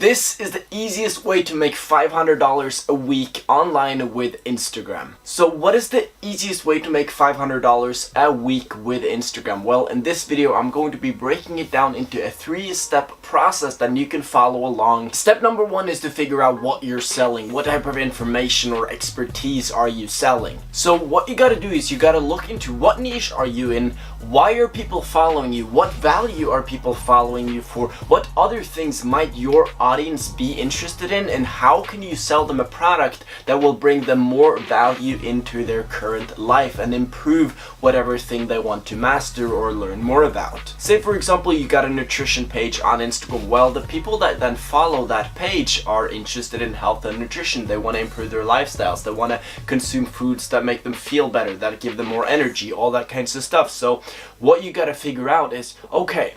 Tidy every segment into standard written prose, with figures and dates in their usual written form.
This is the easiest way to make $500 a week online with Instagram. So what is the easiest way to make $500 a week with Instagram? Well, in this video, I'm going to be breaking it down into a 3-step process that you can follow along. Step number 1 is to figure out what you're selling. What type of information or expertise are you selling? So what you gotta do is you gotta look into what niche are you in, why are people following you, what value are people following you for, what other things might your audience be interested in, and how can you sell them a product that will bring them more value into their current life and improve whatever thing they want to master or learn more about. Say for example you got a nutrition page on Instagram. Well, the people that then follow that page are interested in health and nutrition. They want to improve their lifestyles. They want to consume foods that make them feel better, that give them more energy, all that kinds of stuff. So what you got to figure out is, okay,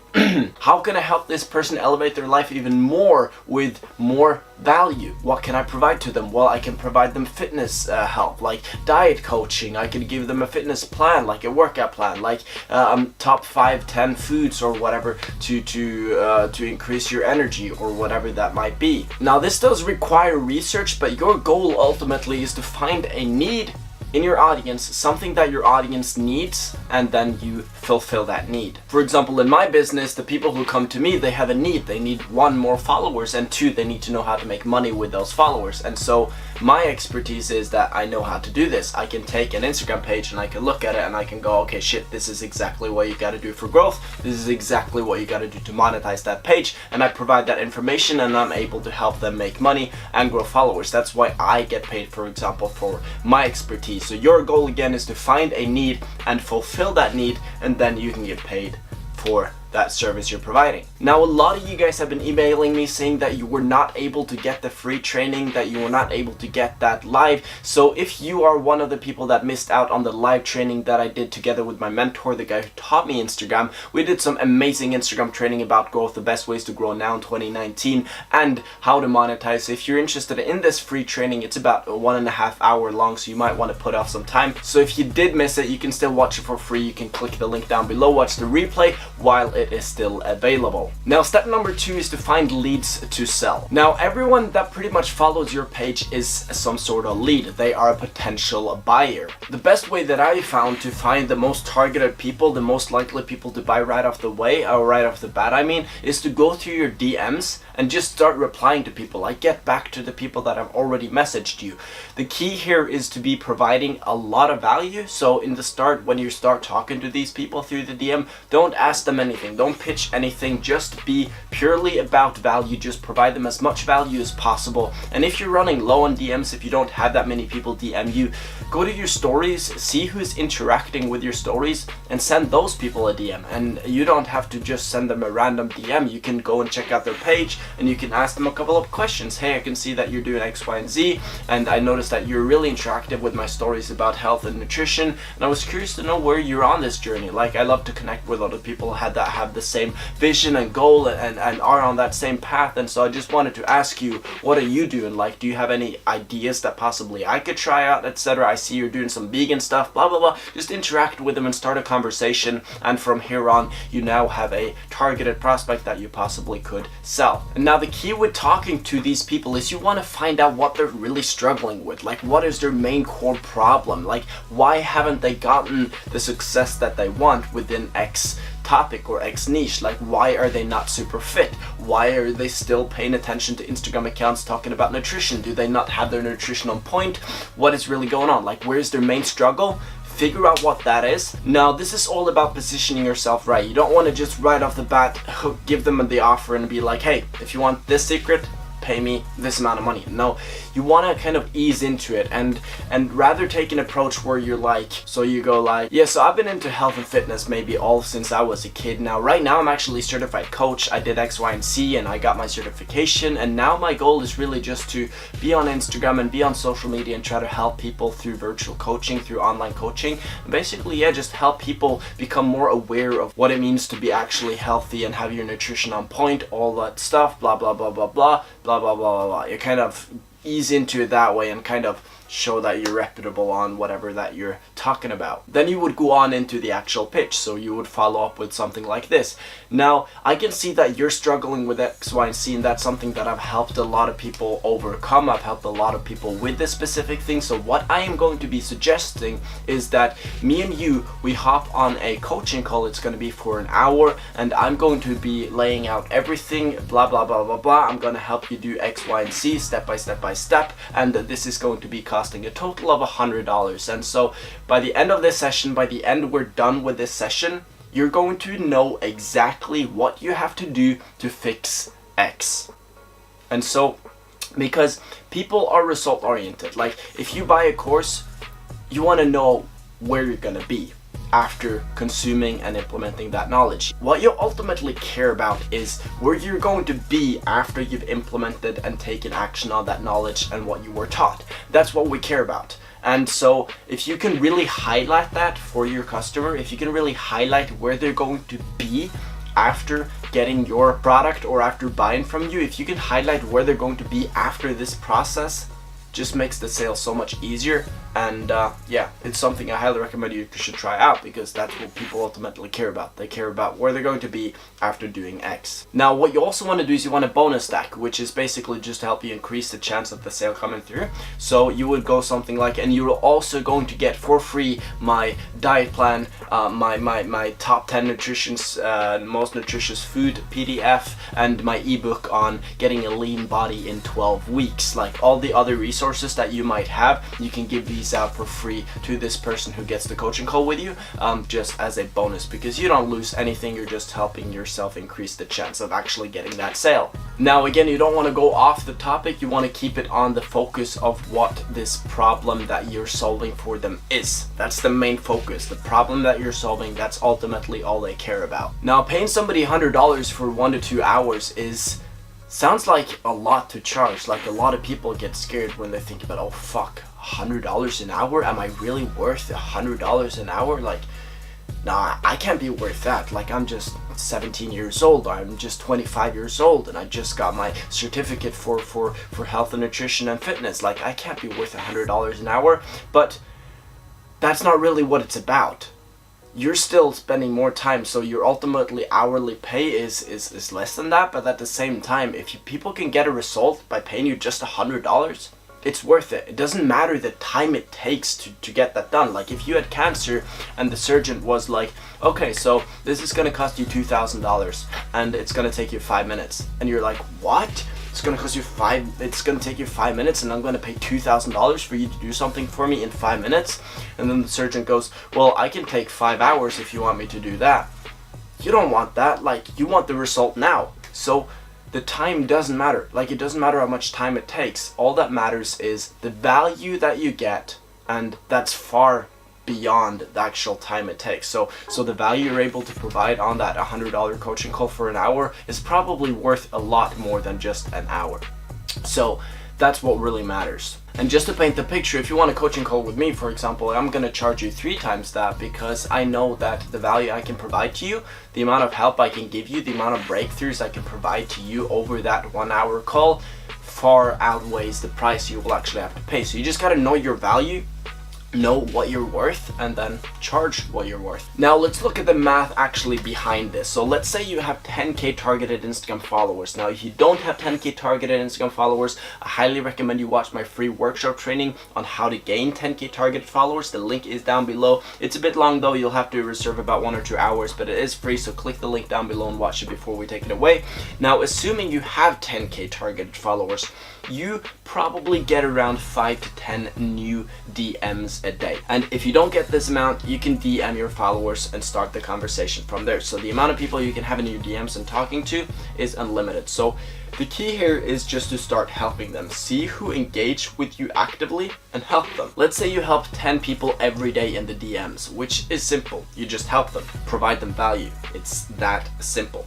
how can I help this person elevate their life even more with more value? What can I provide to them? Well, I can provide them fitness help, like diet coaching. I can give them a fitness plan, like a workout plan, like top 5-10 foods or whatever to increase your energy or whatever that might be. Now, this does require research, but your goal ultimately is to find a need in your audience, something that your audience needs, and then you fulfill that need. For example, in my business, the people who come to me, they have a need. They need 1, more followers, and 2, they need to know how to make money with those followers. And so my expertise is that I know how to do this. I can take an Instagram page and I can look at it and I can go, okay, shit, this is exactly what you got to do for growth. This is exactly what you got to do to monetize that page. And I provide that information and I'm able to help them make money and grow followers. That's why I get paid, for example, for my expertise. So your goal again is to find a need and fulfill that need, and then you can get paid for that service you're providing. Now, a lot of you guys have been emailing me saying that you were not able to get the free training, that you were not able to get that live. So if you are one of the people that missed out on the live training that I did together with my mentor, the guy who taught me Instagram, we did some amazing Instagram training about growth, the best ways to grow now in 2019, and how to monetize. If you're interested in this free training, it's about 1.5 hours long, so you might want to put off some time. So if you did miss it, you can still watch it for free. You can click the link down below, watch the replay while it is still available. Now, step number 2 is to find leads to sell. Now, everyone that pretty much follows your page is some sort of lead. They are a potential buyer. The best way that I found to find the most targeted people, the most likely people to buy right off the way, or right off the bat, I mean, is to go through your DMs and just start replying to people. Like, get back to the people that have already messaged you. The key here is to be providing a lot of value. So in the start, when you start talking to these people through the DM, don't ask them anything. Don't pitch anything. Just be purely about value. Just provide them as much value as possible. And if you're running low on DMs, if you don't have that many people DM you, go to your stories, see who's interacting with your stories, and send those people a DM. And you don't have to just send them a random DM. You can go and check out their page and you can ask them a couple of questions. Hey, I can see that you're doing X, Y, and Z, and I noticed that you're really interactive with my stories about health and nutrition, and I was curious to know where you're on this journey. Like, I love to connect with other people that have the same vision and goal and are on that same path, and so I just wanted to ask you, what are you doing? Like, do you have any ideas that possibly I could try out, etc.? I see you're doing some vegan stuff, blah blah blah. Just interact with them and start a conversation, and from here on you now have a targeted prospect that you possibly could sell. And now the key with talking to these people is you want to find out what they're really struggling with. Like, what is their main core problem? Like, why haven't they gotten the success that they want within X topic or X niche? Like, why are they not super fit? Why are they still paying attention to Instagram accounts talking about nutrition? Do they not have their nutrition on point? What is really going on? Like, where's their main struggle? Figure out what that is. Now, this is all about positioning yourself right. You don't want to just right off the bat give them the offer and be like, hey, if you want this secret, pay me this amount of money. No, you want to kind of ease into it and rather take an approach where you're like, so you go like, yeah, so I've been into health and fitness maybe all since I was a kid. Now, right now I'm actually a certified coach. I did X, Y, and Z and I got my certification, and now my goal is really just to be on Instagram and be on social media and try to help people through virtual coaching, through online coaching, and basically, yeah, just help people become more aware of what it means to be actually healthy and have your nutrition on point, all that stuff, blah blah blah blah blah blah blah blah blah blah. You kind of ease into it that way and kind of show that you're reputable on whatever that you're talking about. Then you would go on into the actual pitch. So you would follow up with something like this. Now, I can see that you're struggling with X, Y, and Z, and that's something that I've helped a lot of people overcome. I've helped a lot of people with this specific thing. So what I am going to be suggesting is that me and you, we hop on a coaching call. It's going to be for an hour, and I'm going to be laying out everything, blah, blah, blah, blah, blah. I'm going to help you do X, Y, and Z step by step by step, and this is going to be costing a total of $100. And so by the end of this session, by the end we're done with this session, you're going to know exactly what you have to do to fix X. And so, because people are result oriented, like if you buy a course, you want to know where you're going to be after consuming and implementing that knowledge. What you ultimately care about is where you're going to be after you've implemented and taken action on that knowledge and what you were taught. That's what we care about. And so if you can really highlight that for your customer, if you can really highlight where they're going to be after getting your product or after buying from you, if you can highlight where they're going to be after this process, just makes the sale so much easier. And yeah, it's something I highly recommend you should try out, because that's what people ultimately care about. They care about where they're going to be after doing X. Now, what you also want to do is you want a bonus stack, which is basically just to help you increase the chance of the sale coming through. So you would go something like, and you're also going to get for free my diet plan, my top 10 most nutritious food PDF, and my ebook on getting a lean body in 12 weeks. Like all the other resources that you might have, you can give these out for free to this person who gets the coaching call with you, just as a bonus, because you don't lose anything. You're just helping yourself increase the chance of actually getting that sale. Now again, you don't want to go off the topic. You want to keep it on the focus of what this problem that you're solving for them is. That's the main focus. The problem that you're solving, that's ultimately all they care about. Now, paying somebody $100 for 1 to 2 hours sounds like a lot to charge. Like a lot of people get scared when they think about, oh fuck, $100 an hour? Am I really worth $100 an hour? Like, nah, I can't be worth that. Like, I'm just 17 years old, or I'm just 25 years old, and I just got my certificate for health and nutrition and fitness. Like, I can't be worth $100 an hour. But that's not really what it's about. You're still spending more time, so your ultimately hourly pay is less than that. But at the same time, if people can get a result by paying you just $100, it's worth it. It doesn't matter the time it takes to get that done. Like if you had cancer and the surgeon was like, okay, so this is gonna cost you $2,000 and it's gonna take you 5 minutes, and you're like, what? It's gonna take you 5 minutes, and I'm gonna pay $2,000 for you to do something for me in 5 minutes? And then the surgeon goes, well, I can take 5 hours if you want me to do that. You don't want that. Like, you want the result now. So the time doesn't matter. Like, it doesn't matter how much time it takes. All that matters is the value that you get, and that's far beyond the actual time it takes. So the value you're able to provide on that $100 coaching call for an hour is probably worth a lot more than just an hour. So that's what really matters. And just to paint the picture, if you want a coaching call with me, for example, I'm gonna charge you 3 times that, because I know that the value I can provide to you, the amount of help I can give you, the amount of breakthroughs I can provide to you over that 1 hour call far outweighs the price you will actually have to pay. So you just gotta know your value, know what you're worth, and then charge what you're worth. Now let's look at the math actually behind this. So let's say you have 10k targeted Instagram followers. Now if you don't have 10k targeted Instagram followers, I highly recommend you watch my free workshop training on how to gain 10k targeted followers. The link is down below. It's a bit long though, you'll have to reserve about 1 or 2 hours, but it is free, so click the link down below and watch it before we take it away. Now assuming you have 10k targeted followers, you probably get around 5 to 10 new DMs a day. And if you don't get this amount, you can DM your followers and start the conversation from there. So the amount of people you can have in your DMs and talking to is unlimited. So the key here is just to start helping them. See who engage with you actively and help them. Let's say you help 10 people every day in the DMs, which is simple. You just help them, provide them value. It's that simple.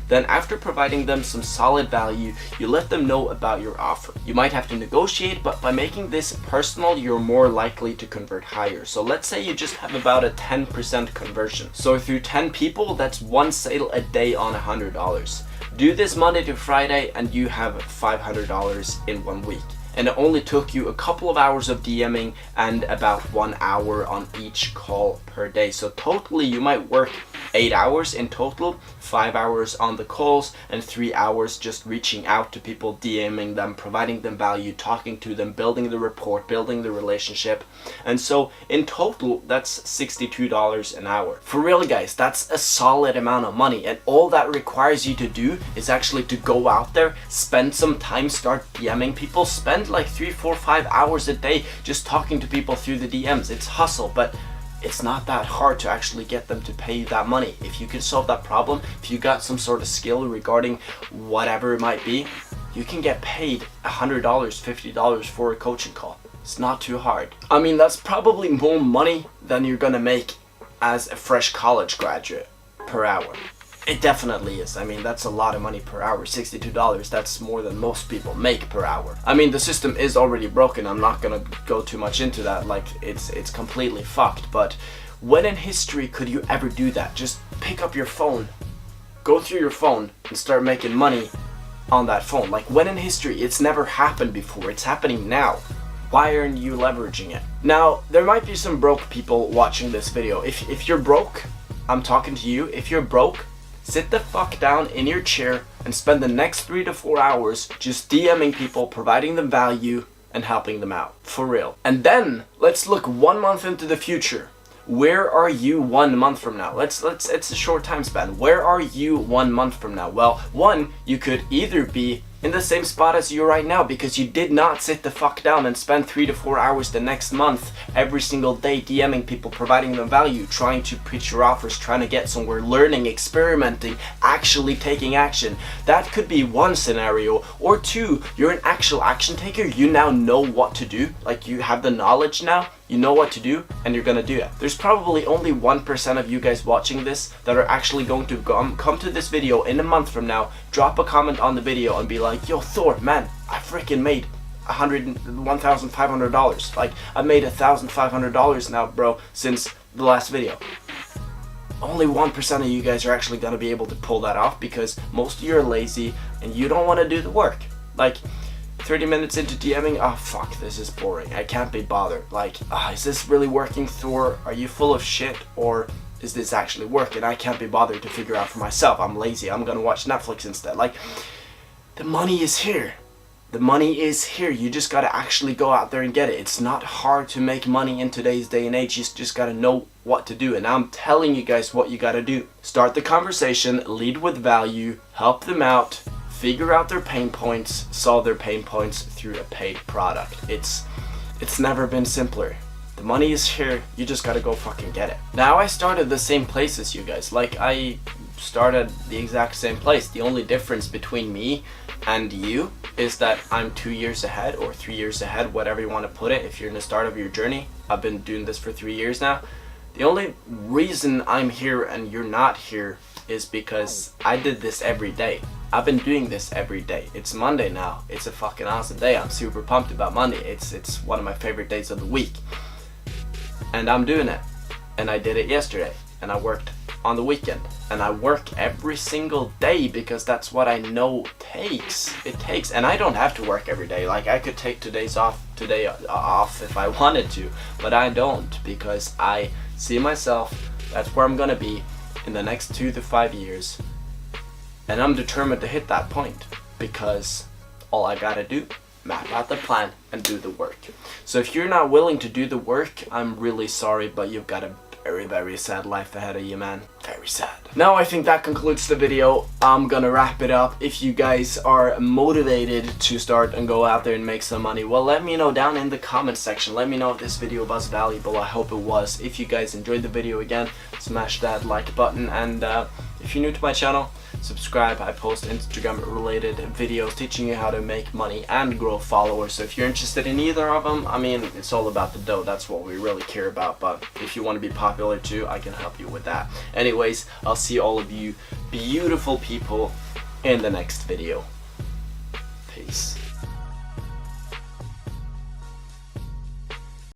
Then after providing them some solid value, you let them know about your offer. You might have to negotiate, but by making this personal, you're more likely to convert higher. So let's say you just have about a 10% conversion. So through 10 people, that's 1 sale a day on $100. Do this Monday to Friday and you have $500 in 1 week. and it only took you a couple of hours of DMing and about 1 hour on each call per day. So totally you might work 8 hours in total, 5 hours on the calls and 3 hours just reaching out to people, DMing them, providing them value, talking to them, building the rapport, building the relationship. And so in total, that's $62 an hour. For real guys, that's a solid amount of money, and all that requires you to do is actually to go out there, spend some time, start DMing people, spend like 3, 4, 5 hours a day just talking to people through the DMs. It's hustle, but it's not that hard to actually get them to pay you that money. If you can solve that problem, if you got some sort of skill regarding whatever it might be, you can get paid $100, $50 for a coaching call. It's not too hard. I mean, that's probably more money than you're gonna make as a fresh college graduate per hour. It definitely is. I mean, that's a lot of money per hour. $62, that's more than most people make per hour. I mean, the system is already broken. I'm not gonna go too much into that. Like, it's completely fucked. But when in history could you ever do that? Just pick up your phone, go through your phone, and start making money on that phone. Like, when in history? It's never happened before. It's happening now. Why aren't you leveraging it? Now, there might be some broke people watching this video. If you're broke, I'm talking to you. If you're broke, sit the fuck down in your chair and spend the next 3 to 4 hours just DMing people, providing them value and helping them out. For real. And then let's look 1 month into the future. Where are you 1 month from now? It's a short time span. Where are you 1 month from now? Well, one, you could either be in the same spot as you right now because you did not sit the fuck down and spend 3 to 4 hours the next month every single day DMing people, providing them value, trying to pitch your offers, trying to get somewhere, learning, experimenting, actually taking action. That could be one scenario. Or two, you're an actual action taker. You now know what to do. Like, you have the knowledge now. You know what to do, and you're gonna do it. There's probably only 1% of you guys watching this that are actually going to come to this video in a month from now, drop a comment on the video and be like, yo Thor, man, I freaking made $1,500. Like, I made $1,500 now, bro, since the last video. Only 1% of you guys are actually gonna be able to pull that off because most of you are lazy and you don't wanna do the work. Like, 30 minutes into DMing, oh fuck, this is boring. I can't be bothered. Like, is this really working, Thor? Are you full of shit? Or is this actually working? I can't be bothered to figure out for myself. I'm lazy. I'm gonna watch Netflix instead. Like, the money is here. The money is here. You just gotta actually go out there and get it. It's not hard to make money in today's day and age. You just gotta know what to do. And I'm telling you guys what you gotta do. Start the conversation, lead with value, help them out, figure out their pain points, solve their pain points through a paid product. It's never been simpler. The money is here, you just gotta go fucking get it. Now, I started the same place as you guys. Like, I started the exact same place. The only difference between me and you is that I'm 2 years ahead or 3 years ahead, whatever you want to put it. If you're in the start of your journey, I've been doing this for 3 years now. The only reason I'm here and you're not here is because I did this every day. I've been doing this every day. It's Monday now. It's a fucking awesome day. I'm super pumped about Monday. It's one of my favorite days of the week. And I'm doing it. And I did it yesterday. And I worked on the weekend. And I work every single day because that's what I know it takes. And I don't have to work every day. Like, I could take today off if I wanted to. But I don't, because I see myself, that's where I'm gonna be in the next 2 to 5 years. And I'm determined to hit that point because all I gotta do, map out the plan and do the work. So if you're not willing to do the work, I'm really sorry, but you've got a very, very sad life ahead of you, man. Very sad. Now I think that concludes the video. I'm gonna wrap it up. If you guys are motivated to start and go out there and make some money, well, let me know down in the comment section. Let me know if this video was valuable. I hope it was. If you guys enjoyed the video, again, smash that like button. And if you're new to my channel, subscribe. I post Instagram related videos teaching you how to make money and grow followers. So if you're interested in either of them, I mean, it's all about the dough. That's what we really care about. But if you want to be popular too, I can help you with that. Anyways, I'll see all of you beautiful people in the next video. Peace.